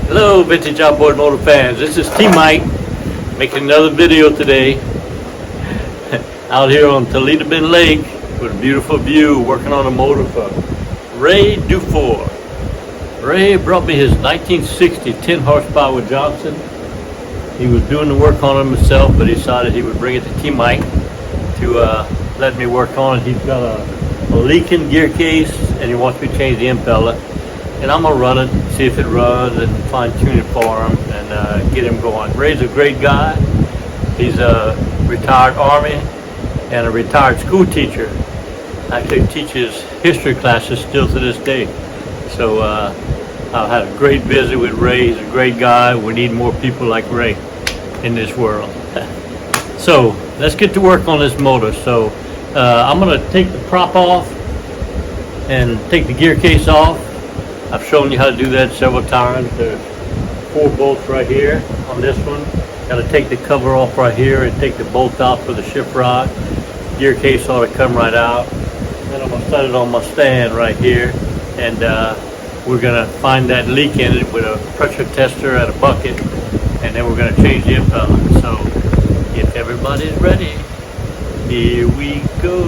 Hello Vintage Outboard Motor fans, this is T-Mike making another video today out here on Toledo Bend Lake with a beautiful view working on a motor for Ray Dufour. Ray brought me his 1960 10 horsepower Johnson. He was doing the work on it himself, but he decided he would bring it to T-Mike to let me work on it. He's got a leaking gear case and he wants me to change the impeller. And I'm gonna run it, see if it runs, and fine tune it for him and get him going. Ray's a great guy. He's a retired Army and a retired school teacher. Actually teaches history classes still to this day. So I've had a great visit with Ray. He's a great guy. We need more people like Ray in this world. So let's get to work on this motor. So I'm gonna take the prop off and take the gear case off. I've shown you how to do that several times. There's 4 bolts right here on this one. Got to take the cover off right here and take the bolt out for the shift rod. Gear case ought to come right out. Then I'm going to set it on my stand right here, and we're going to find that leak in it with a pressure tester at a bucket, and then we're going to change the impeller. So if everybody's ready, here we go.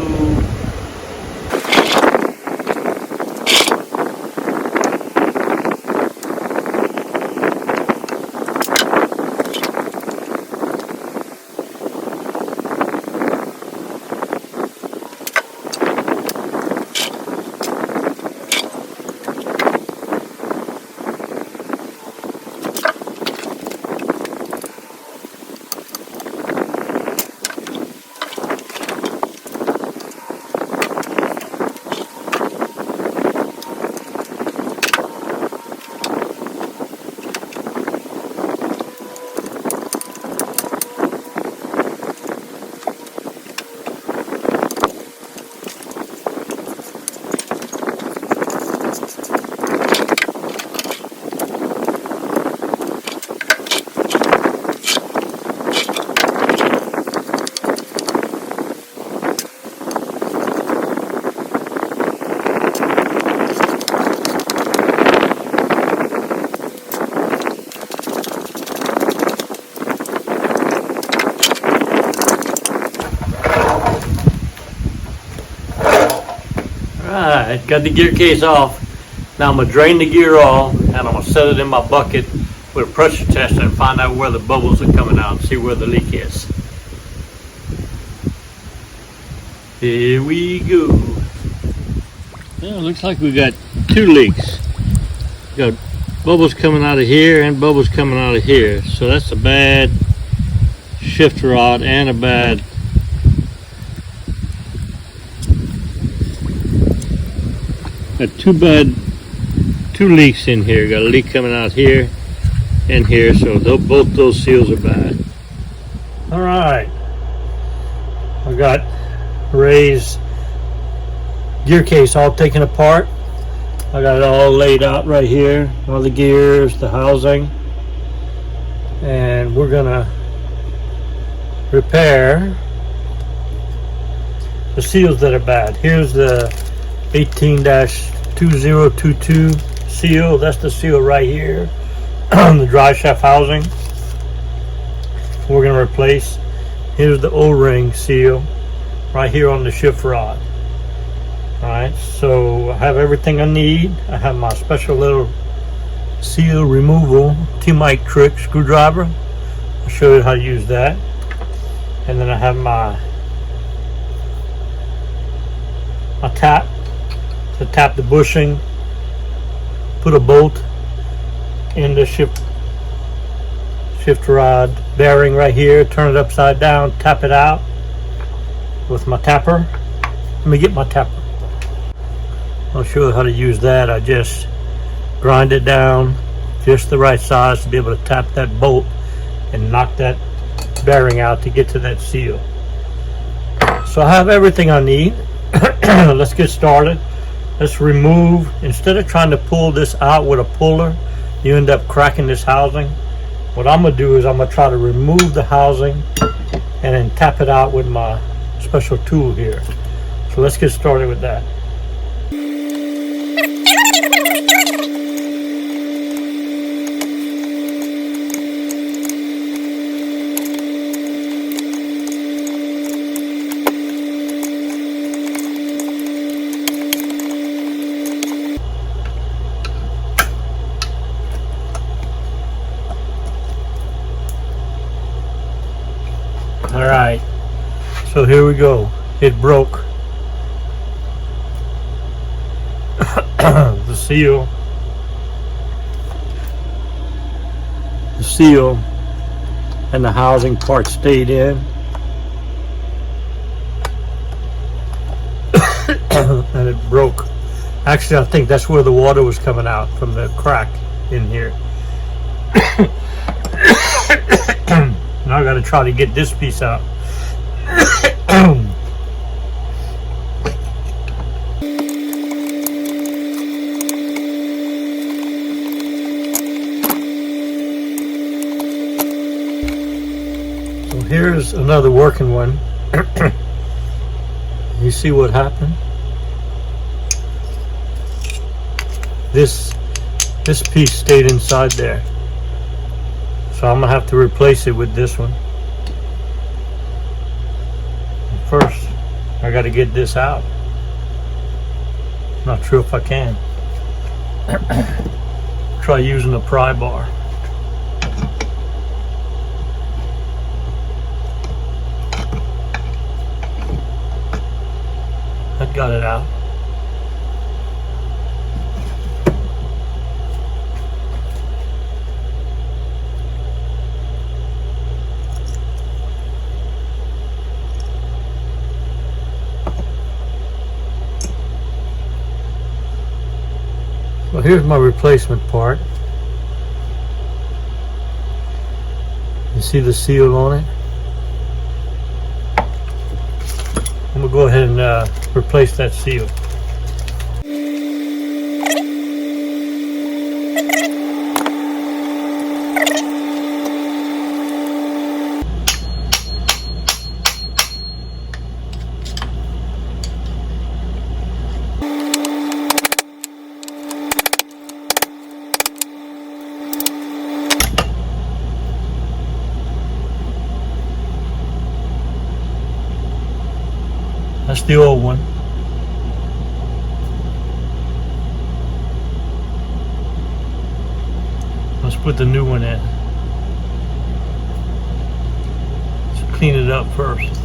Alright, got the gear case off. Now I'm going to drain the gear off and I'm going to set it in my bucket with a pressure tester and find out where the bubbles are coming out and see where the leak is. Here we go. Yeah, it looks like we got 2 leaks. We got bubbles coming out of here and bubbles coming out of here. So that's a bad shift rod and a bad got 2 leaks in here. Got a leak coming out here and here, so both those seals are bad. All right, I got Ray's gear case all taken apart. I got it all laid out right here, all the gears, the housing, and we're gonna repair the seals that are bad. Here's the 18-2022 seal. That's the seal right here on the drive shaft housing. We're going to replace. Here's the O-ring seal right here on the shift rod. Alright, so I have everything I need. I have my special little seal removal T-Mike trick screwdriver. I'll show you how to use that. And then I have my tap to tap the bushing, put a bolt in the shift rod bearing right here, turn it upside down, tap it out with my tapper. Let me get my tapper. I'll show you how to use that. I just grind it down just the right size to be able to tap that bolt and knock that bearing out to get to that seal. So I have everything I need. Let's get started. Let's remove, instead of trying to pull this out with a puller, you end up cracking this housing. What I'm going to do is I'm going to try to remove the housing and then tap it out with my special tool here. So let's get started with that. Alright, so here we go. It broke. The seal and the housing part stayed in. And it broke. Actually, I think that's where the water was coming out, from the crack in here. Now I gotta try to get this piece out. So here's another working one. You see what happened? This piece stayed inside there. So I'm gonna have to replace it with this one. First, I gotta get this out. Not sure if I can. Try using a pry bar. That got it out. Well, here's my replacement part. You see the seal on it? I'm gonna go ahead and replace that seal. That's the old one. Let's put the new one in. Let's clean it up first.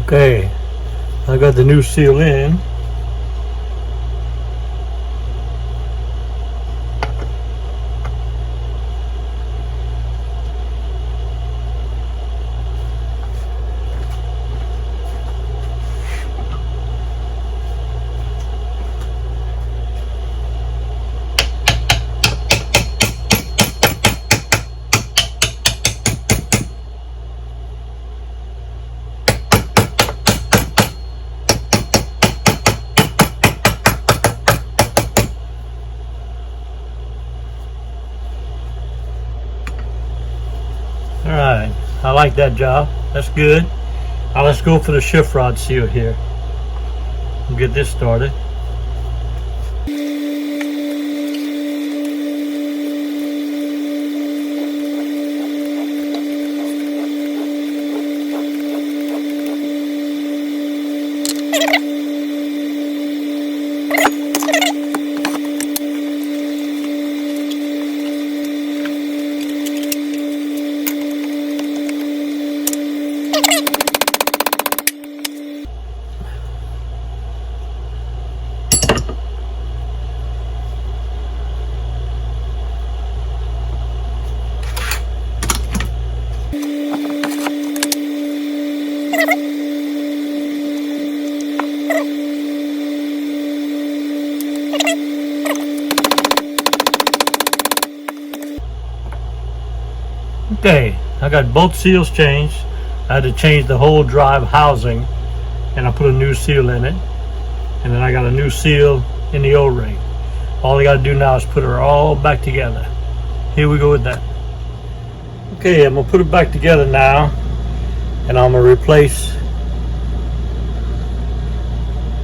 Okay, I got the new seal in. Alright, I like that job. That's good. Now let's go for the shift rod seal here. We'll get this started. Okay, I got both seals changed. I had to change the whole drive housing, and I put a new seal in it. And then I got a new seal in the O-ring. All I got to do now is put her all back together. Here we go with that. Okay, I'm gonna put it back together now, and I'm gonna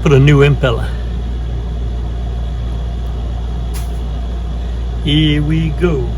put a new impeller. Here we go.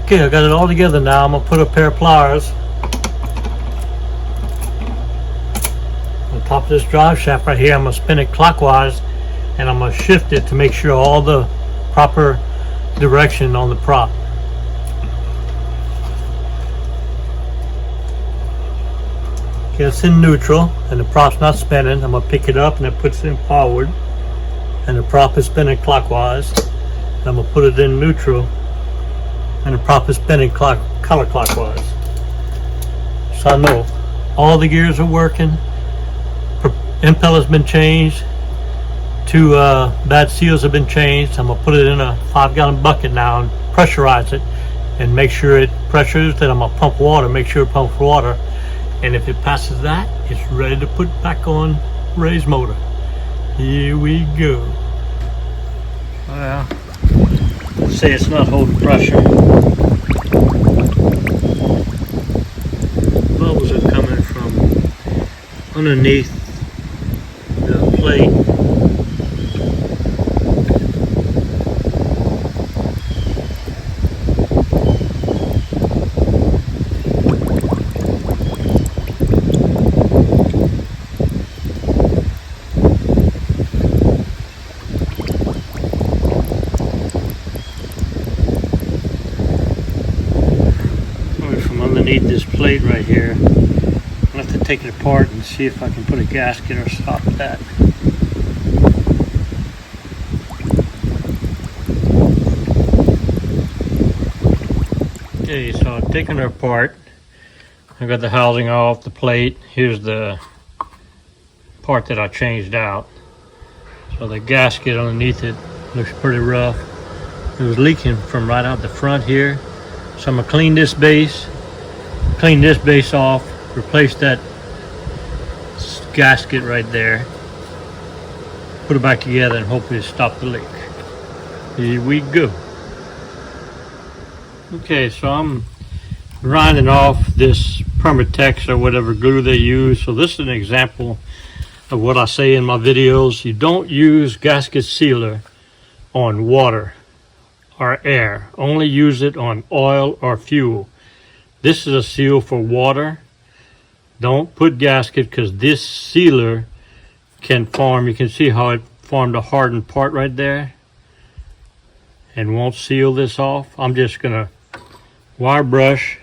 Okay, I got it all together now. I'm gonna put a pair of pliers on top of this drive shaft right here. I'm gonna spin it clockwise, and I'm gonna shift it to make sure all the proper direction on the prop. Okay, it's in neutral and the prop's not spinning. I'm gonna pick it up and it puts it in forward, and the prop is spinning clockwise. And I'm gonna put it in neutral and the prop is spinning counterclockwise. So I know all the gears are working. Impeller's been changed. 2 bad seals have been changed. I'm gonna put it in a 5-gallon bucket now and pressurize it and make sure it pressures. Then I'm gonna pump water, make sure it pumps water. And if it passes that, it's ready to put back on raised motor. Here we go. Well, let's say it's not holding pressure. Bubbles are coming from underneath the plate. Underneath this plate right here. I'll have to take it apart and see if I can put a gasket or stop that. Okay, so I've taken her apart. I got the housing off the plate. Here's the part that I changed out. So the gasket underneath it looks pretty rough. It was leaking from right out the front here. So I'm gonna clean this base off, replace that gasket right there. Put it back together and hopefully stop the leak. Here we go. Okay, so I'm grinding off this Permatex or whatever glue they use. So this is an example of what I say in my videos. You don't use gasket sealer on water or air. Only use it on oil or fuel. This is a seal for water. Don't put gasket, because this sealer can form, you can see how it formed a hardened part right there and won't seal this off. I'm just gonna wire brush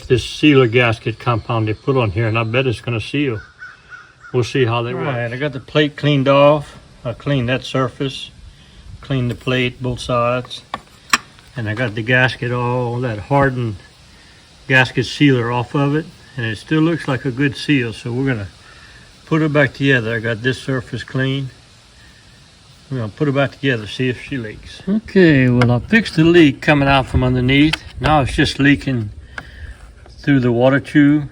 this sealer gasket compound they put on here, and I bet it's going to seal. We'll see how they work. Right, I got the plate cleaned off. I cleaned that surface, cleaned the plate, both sides, and I got the gasket, all that hardened gasket sealer off of it, and it still looks like a good seal. So we're going to put it back together. I got this surface clean. We're going to put it back together, see if she leaks. Okay, well, I fixed the leak coming out from underneath. Now it's just leaking through the water tube.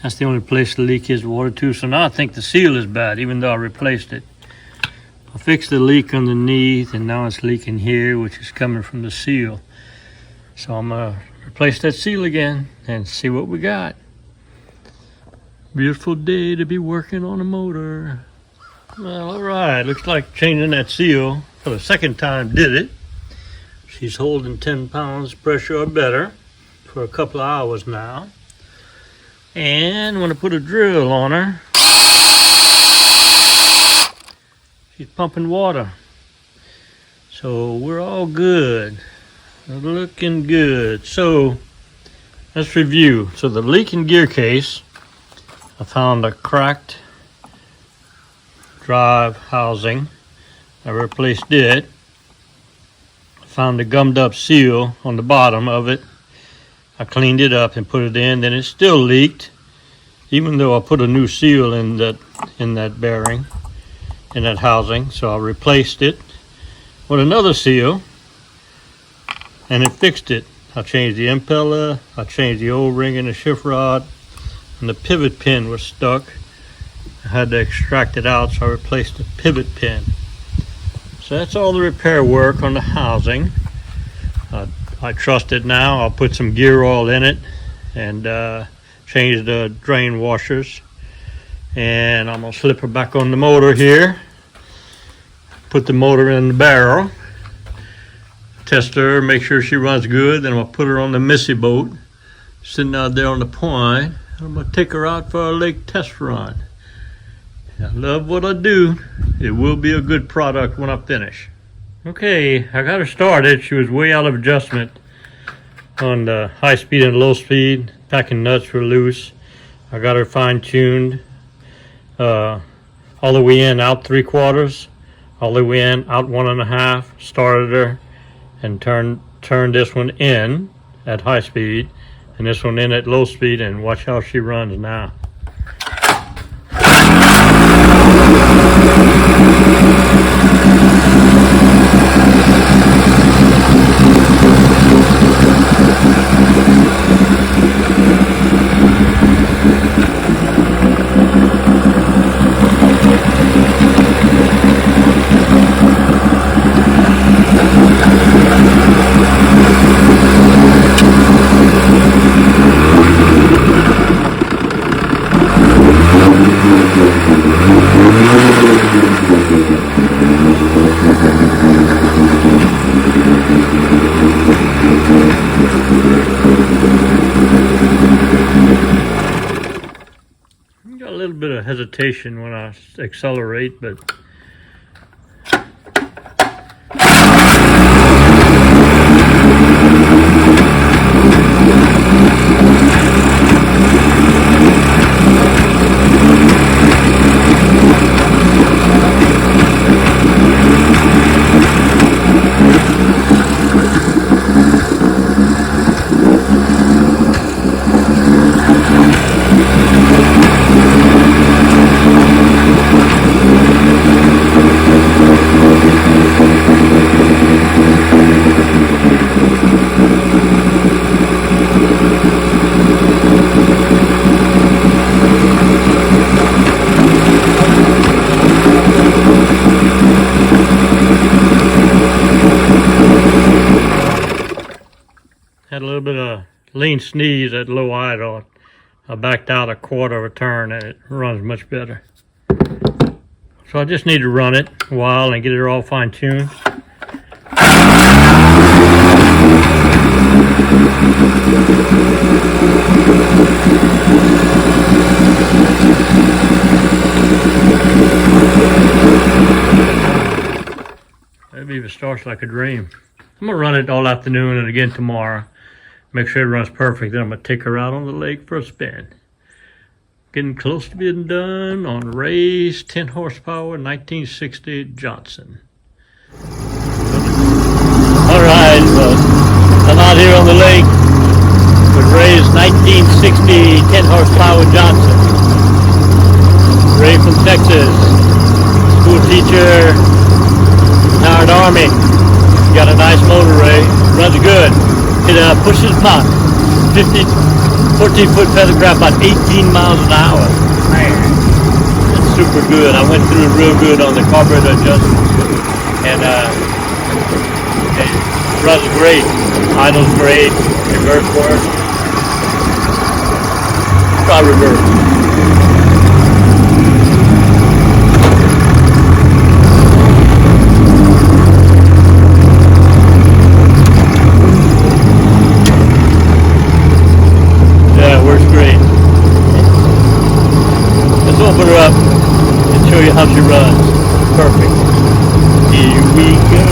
That's the only place the leak is, water tube. So now I think the seal is bad, even though I replaced it. I fixed the leak underneath, and now it's leaking here, which is coming from the seal. So I'm gonna replace that seal again and see what we got. Beautiful day to be working on a motor. Well, all right, looks like changing that seal for the second time did it. She's holding 10 pounds pressure or better for a couple of hours now. And I'm gonna put a drill on her. She's pumping water. So we're all good. We're looking good. So let's review. So the leak in gear case, I found a cracked drive housing. I replaced it. I found a gummed up seal on the bottom of it. I cleaned it up and put it in. Then it still leaked, even though I put a new seal in that bearing, in that housing. So I replaced it with another seal, and it fixed it. I changed the impeller, I changed the O-ring and the shift rod, and the pivot pin was stuck. I had to extract it out, so I replaced the pivot pin. So that's all the repair work on the housing. I trust it now. I'll put some gear oil in it and change the drain washers. And I'm gonna slip her back on the motor here. Put the motor in the barrel. Test her, make sure she runs good. Then I'm gonna put her on the Missy boat, sitting out there on the point. I'm gonna take her out for a lake test run. I love what I do. It will be a good product when I finish. Okay, I got her started. She was way out of adjustment on the high speed and low speed. Packing nuts were loose. I got her fine-tuned. All the way in, out 3/4. All the way in, out 1.5. Started her and turned this one in at high speed and this one in at low speed, and watch how she runs now. Got a little bit of hesitation when I accelerate, but lean sneeze at low idle. I backed out a quarter of a turn and it runs much better. So I just need to run it a while and get it all fine-tuned. That even starts like a dream. I'm gonna run it all afternoon and again tomorrow. Make sure it runs perfect. Then I'm gonna take her out on the lake for a spin. Getting close to being done on Ray's 10 horsepower 1960 Johnson. All right, well, I'm out here on the lake with Ray's 1960 10 horsepower Johnson. Ray from Texas, school teacher, retired Army. Got a nice motor, Ray. Runs good. It pushes about 14-foot feathercraft, about 18 miles an hour. Man, it's super good. I went through it real good on the carburetor adjustments, and it runs great. Idle's great. Reverse works. Try reverse. Open her up and show you how she runs. Perfect. Here we go.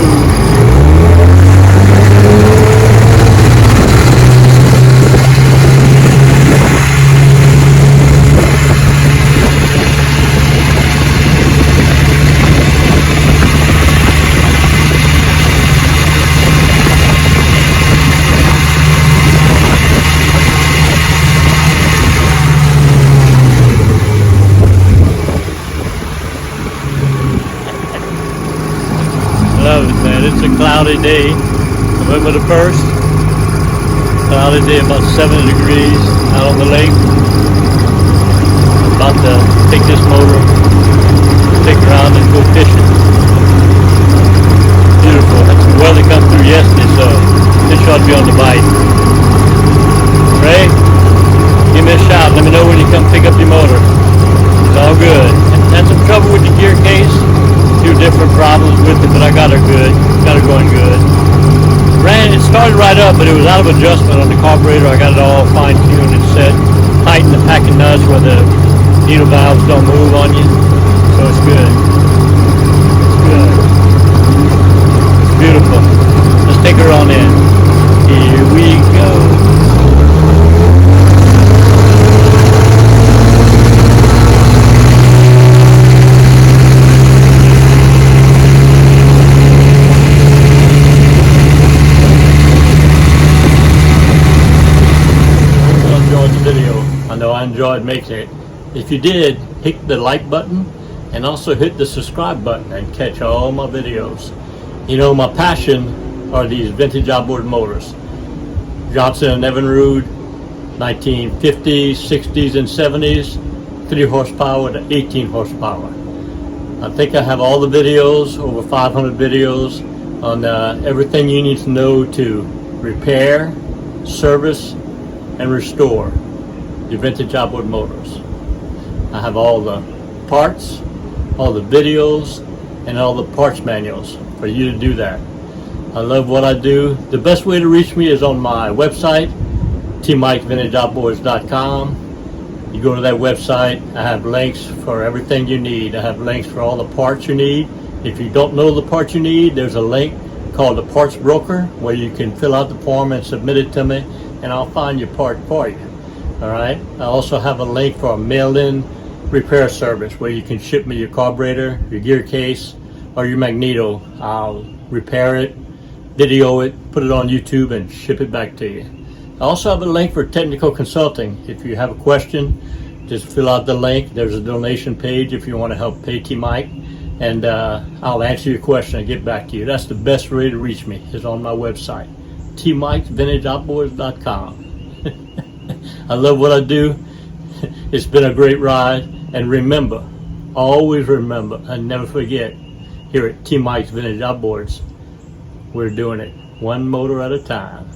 Love it, man. It's a cloudy day. November the 1st. Cloudy day, about 70 degrees out on the lake. About to take this motor, take her out and go fishing. Beautiful. Had some weather come through yesterday, so fish ought to be on the bite. Ray, give me a shout. Let me know when you come pick up your motor. It's all good. Had some trouble with the gear case. Few different problems with it, but I got her good. Got her going good. It started right up, but it was out of adjustment on the carburetor. I got it all fine-tuned and set. Tighten the packing nuts where the needle valves don't move on you. So it's good. It's good. It's beautiful. Let's take her on in. Here we go. I enjoyed making it. If you did, hit the like button and also hit the subscribe button and catch all my videos. You know, my passion are these vintage outboard motors. Johnson and Evinrude, 1950s, 60s, and 70s, 3 horsepower to 18 horsepower. I think I have all the videos, over 500 videos on everything you need to know to repair, service, and restore your vintage outboard motors. I have all the parts, all the videos, and all the parts manuals for you to do that. I love what I do. The best way to reach me is on my website, tmikesvintageoutboards.com. You go to that website, I have links for everything you need. I have links for all the parts you need. If you don't know the parts you need, there's a link called the Parts Broker where you can fill out the form and submit it to me, and I'll find your part for you. All right. I also have a link for a mail-in repair service where you can ship me your carburetor, your gear case, or your magneto. I'll repair it, video it, put it on YouTube, and ship it back to you. I also have a link for technical consulting. If you have a question, just fill out the link. There's a donation page if you want to help pay T-Mike, and I'll answer your question and get back to you. That's the best way to reach me, is on my website, tmikesvintageoutboards.com. I love what I do. It's been a great ride. And remember, always remember, and never forget, here at T-Mike's Vintage Outboards, we're doing it one motor at a time.